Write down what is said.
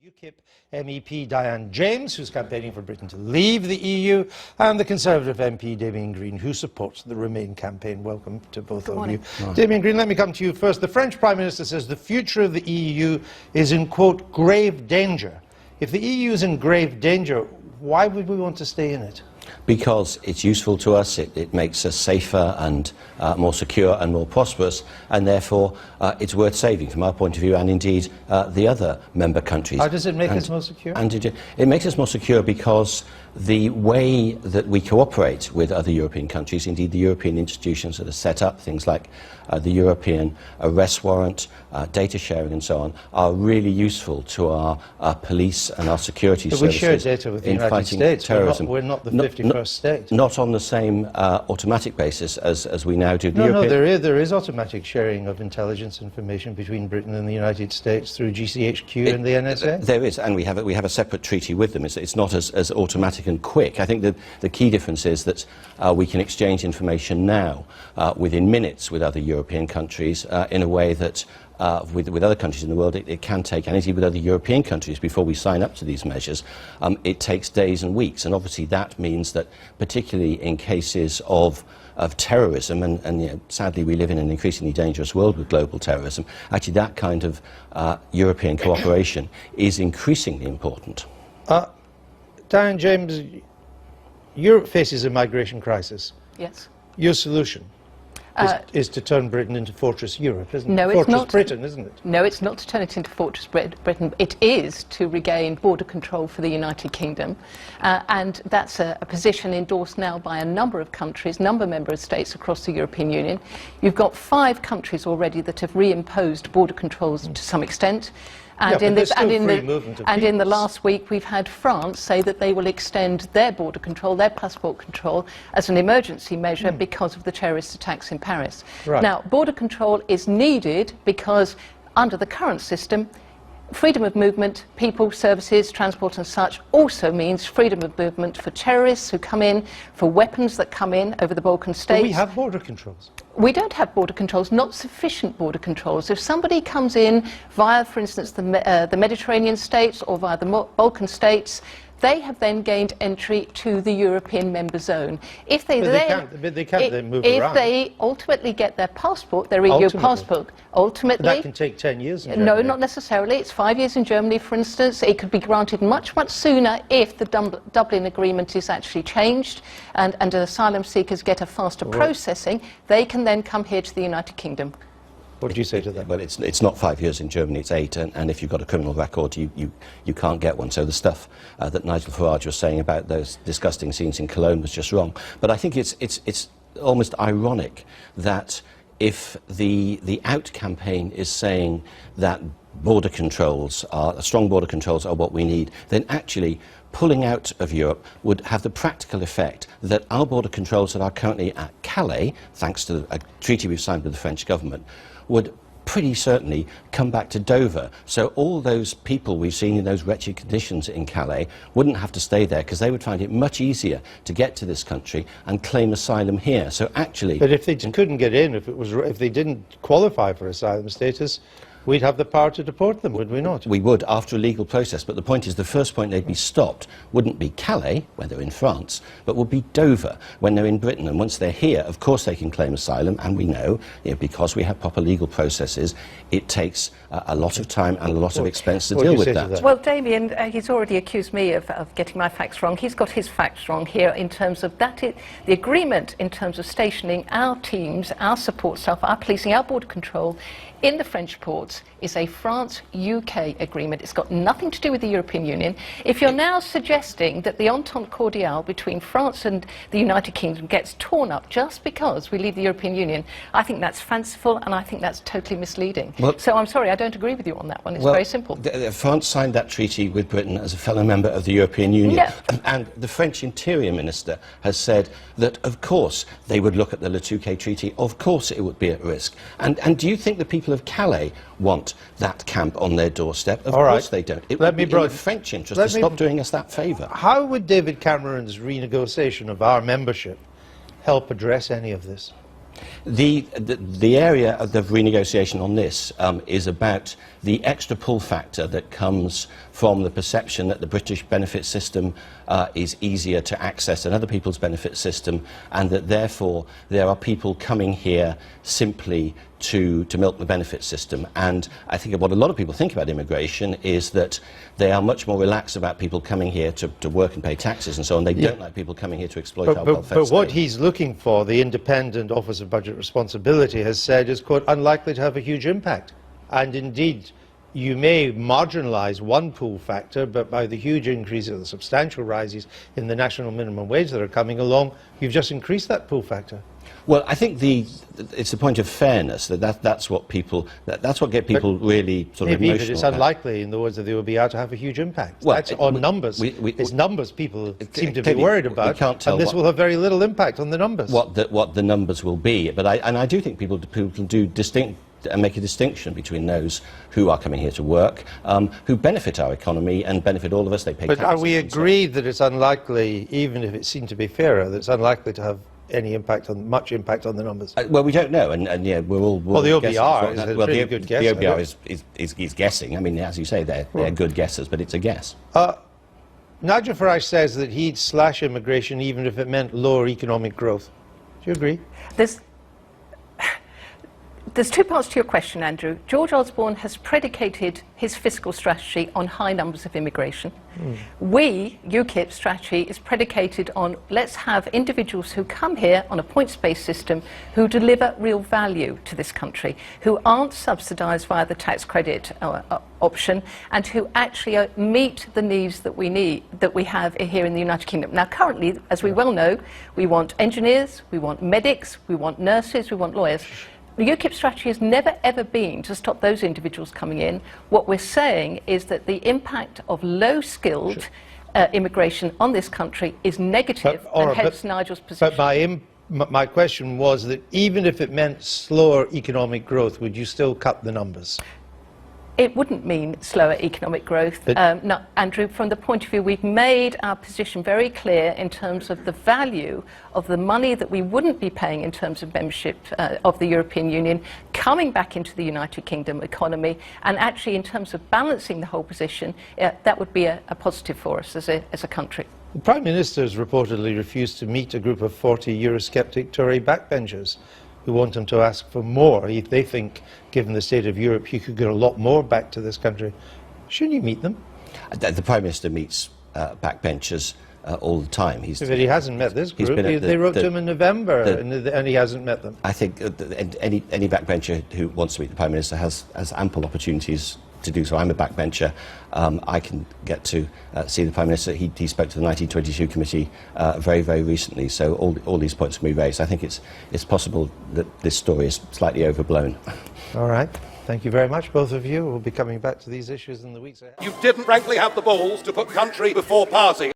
UKIP MEP Diane James, who's campaigning for Britain to leave the EU, and the Conservative MP Damien Green, who supports the Remain campaign. Welcome to both of you. Damien Green, let me come to you first. The French Prime Minister says the future of the EU is in, quote, grave danger. If the EU is in grave danger, why would we want to stay in it? Because it's useful to us, it makes us safer and more secure and more prosperous, and therefore it's worth saving from our point of view, and indeed the other member countries. How does it make us more secure? It makes us more secure because the way that we cooperate with other European countries, indeed the European institutions that are set up, things like the European arrest warrant, data sharing and so on, are really useful to our police and our security services. But we share data with the United States. Terrorism. We're not the 51st state. Not on the same automatic basis as we now do. No, there is automatic sharing of intelligence information between Britain and the United States through GCHQ and the NSA. There is, and we have a separate treaty with them. It's not as automatic and quick. I think the key difference is that we can exchange information now within minutes with other European countries in a way that with other countries in the world it can take, and indeed with other European countries before we sign up to these measures, it takes days and weeks, and obviously that means that particularly in cases of terrorism, and you know, sadly we live in an increasingly dangerous world with global terrorism, actually that kind of European cooperation is increasingly important. Diane James, Europe faces a migration crisis. Yes. Your solution is to turn Britain into Fortress Europe, isn't it? No, it's Fortress not. Britain, isn't it? No, it's not to turn it into Fortress Britain. It is to regain border control for the United Kingdom. And that's a position endorsed now by a number of countries, member states across the European Union. You've got 5 countries already that have reimposed border controls to some extent. And, in the last week we've had France say that they will extend their border control, their passport control, as an emergency measure because of the terrorist attacks in Paris. Right. Now, border control is needed because under the current system, freedom of movement, people, services, transport and such also means freedom of movement for terrorists who come in, for weapons that come in over the Balkan states. But we have border controls. We don't have border controls, not sufficient border controls. If somebody comes in via, for instance, the Mediterranean states or via the Balkan states, they have then gained entry to the European member zone. If they can't then move around. If they ultimately get their passport, their EU passport, ultimately... But that can take 10 years in Germany. No, not necessarily. It's 5 years in Germany, for instance. It could be granted much, much sooner if the Dublin Agreement is actually changed and asylum seekers get a faster processing. They can then come here to the United Kingdom. What do you say to that? Well, it's not 5 years in Germany, it's 8, and if you've got a criminal record, you can't get one. So the stuff that Nigel Farage was saying about those disgusting scenes in Cologne was just wrong. But I think it's almost ironic that if the Out campaign is saying that strong border controls are what we need, then actually pulling out of Europe would have the practical effect that our border controls that are currently at Calais, thanks to a treaty we've signed with the French government, would pretty certainly come back to Dover. So all those people we've seen in those wretched conditions in Calais wouldn't have to stay there because they would find it much easier to get to this country and claim asylum here. So actually... But if they couldn't get in, if they didn't qualify for asylum status, we'd have the power to deport them, would we not? We would, after a legal process. But the point is, the first point they'd be stopped wouldn't be Calais, when they're in France, but would be Dover, when they're in Britain. And once they're here, of course they can claim asylum, and we know, because we have proper legal processes, it takes a lot of time and a lot of expense to deal with that. Well, Damien, he's already accused me of getting my facts wrong. He's got his facts wrong here in terms of the agreement in terms of stationing our teams, our support staff, our policing, our border control in the French ports is a France-UK agreement. It's got nothing to do with the European Union. If you're now suggesting that the entente cordiale between France and the United Kingdom gets torn up just because we leave the European Union, I think that's fanciful and I think that's totally misleading. Well, so I'm sorry, I don't agree with you on that one. It's very simple. France signed that treaty with Britain as a fellow member of the European Union. Yeah. And the French Interior Minister has said that, of course, they would look at the Le Touquet Treaty. Of course it would be at risk. And do you think the people of Calais want that camp on their doorstep? Of course they don't. It would be in the French interest to stop doing us that favour. How would David Cameron's renegotiation of our membership help address any of this? The area of the renegotiation on this is about the extra pull factor that comes from the perception that the British benefit system is easier to access than other people's benefit system, and that therefore there are people coming here simply to milk the benefit system. And I think what a lot of people think about immigration is that they are much more relaxed about people coming here to work and pay taxes and so on. They don't like people coming here to exploit our welfare But state. what he's looking for, the Independent Office of Budget Responsibility has said, is, quote, unlikely to have a huge impact. And indeed, you may marginalise one pull factor, but by the huge increase or the substantial rises in the national minimum wage that are coming along, you've just increased that pull factor. Well, I think it's a point of fairness that's what people that's what get people really sort of Maybe, emotional. but it's about. unlikely, in the words of the OBR, to have a huge impact. Well, that's on numbers. It's numbers people seem to be worried about, can't tell and this will have very little impact on the numbers. What the numbers will be, but I do think people do distinct and make a distinction between those who are coming here to work, who benefit our economy and benefit all of us. They pay But taxes. are we agreed that it's unlikely, even if it seemed to be fairer, that it's unlikely to have any impact on much impact on the numbers? Well, we don't know, and yeah, we're all. Well, the OBR guessing. is a pretty good guess. The OBR is guessing. I mean, as you say, they're good guesses, but it's a guess. Nigel Farage says that he'd slash immigration even if it meant lower economic growth. Do you agree? There's two parts to your question, Andrew. George Osborne has predicated his fiscal strategy on high numbers of immigration. UKIP strategy is predicated on let's have individuals who come here on a points-based system who deliver real value to this country, who aren't subsidised via the tax credit option, and who actually meet the needs that we have here in the United Kingdom. Now, currently, as we well know, we want engineers, we want medics, we want nurses, we want lawyers. The UKIP strategy has never ever been to stop those individuals coming in. What we're saying is that the impact of low-skilled immigration on this country is negative, and hence Nigel's position. But my question was that even if it meant slower economic growth, would you still cut the numbers? It wouldn't mean slower economic growth. No, Andrew, from the point of view, we've made our position very clear in terms of the value of the money that we wouldn't be paying in terms of membership of the European Union coming back into the United Kingdom economy, and actually in terms of balancing the whole position, that would be a positive for us as a country. The Prime Minister has reportedly refused to meet a group of 40 Eurosceptic Tory backbenchers who want him to ask for more. If they think, given the state of Europe, he could get a lot more back to this country. Shouldn't you meet them? The Prime Minister meets backbenchers all the time. But he hasn't met this group. They wrote to him in November, and he hasn't met them. I think any backbencher who wants to meet the Prime Minister has ample opportunities to do so. I'm a backbencher. I can get to see the Prime Minister. He spoke to the 1922 committee very, very recently, so all these points can be raised. I think it's possible that this story is slightly overblown. All right. Thank you very much, both of you. We'll be coming back to these issues in the weeks ahead. You didn't frankly have the balls to put country before party.